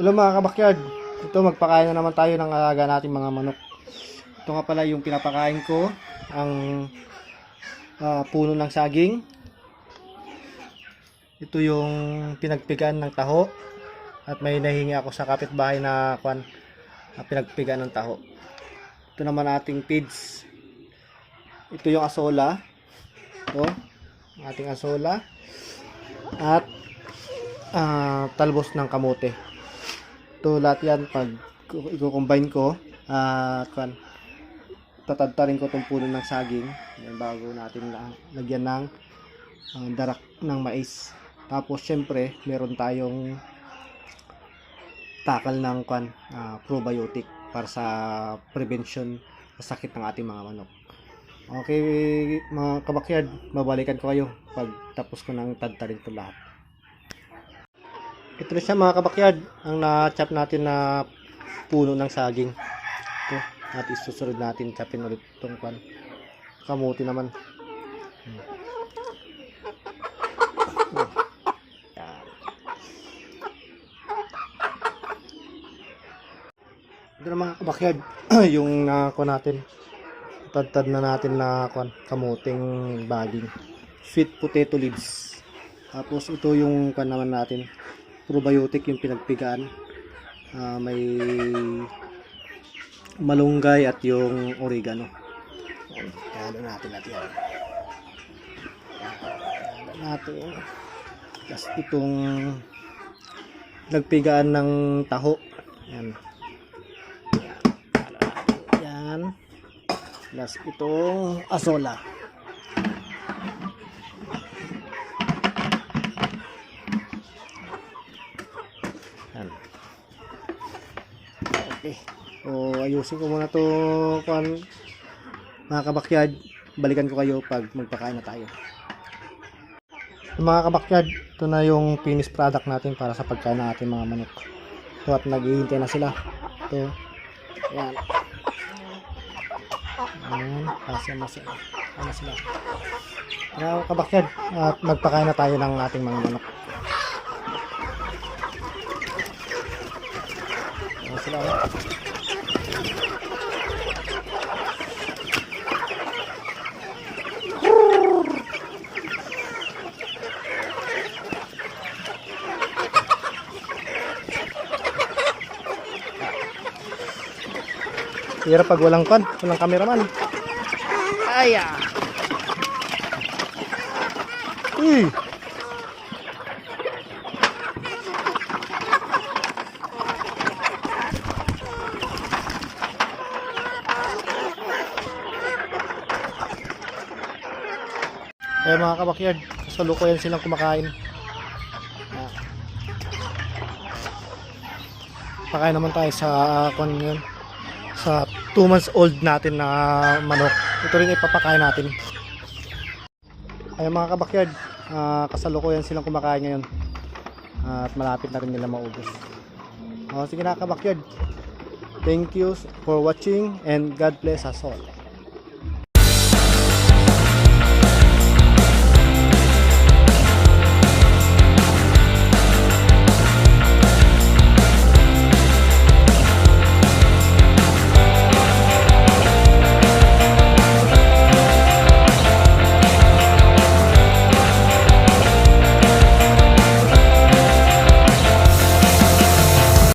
Hello mga kabakyard. Ito, magpakain na naman tayo ng alaga nating mga manok. Ito nga pala yung pinapakain ko, ang puno ng saging. Ito yung pinagpigaan ng taho. At may nahingi ako sa kapitbahay na pinagpigaan ng taho. Ito naman ating feeds. Ito yung asola. Ito, ating asola. At talbos ng kamote. Ito lahat yan, pag i-combine ko, tatadtarin ko itong puno ng saging. Yan, bago natin lagyan ng darak ng mais. Tapos syempre meron tayong takal ng probiotic para sa prevention sa sakit ng ating mga manok. Okay mga kabakyard, babalikan ko kayo pag tapos ko nang tadtarin ito lahat. Ito na siya mga kabakyard, ang na-chop natin na puno ng saging. Ito, at isusunod natin chopin ulit itong kamuti naman. Yan. Ito na mga kabakyard, yung natin, tad na natin na kamuting baging. Sweet potato leaves. Tapos ito yung naman natin, probiotic yung pinagpigaan. May malunggay at yung oregano. Halo natin yan. Halo natin. Tapos itong nagpigaan ng taho. Yan. Halo natin yan. Tapos itong asola. Okay. So ayusin ko muna to mga kabakyard. Balikan ko kayo pag magpakain na tayo. Mga kabakyard, ito na yung finished product natin para sa pagkain ng ating mga manok. Ito at naghihintay na sila. Ito. Ayan. Ayan. Masya. Ano sila? Mga kabakyard, at magpakain na tayo ng ating mga manok. Sila. Hirap pag walang cameraman. Aya. Uy. Mga kabakyard, kasalukuyan silang kumakain. Pakain naman tayo sa sa 2 months old natin na manok. Ito rin ipapakain natin. Ay mga kabakyard, kasalukuyan silang kumakain ngayon. At malapit na rin nila maubos. Sige na kabakyard. Thank you for watching and God bless us all.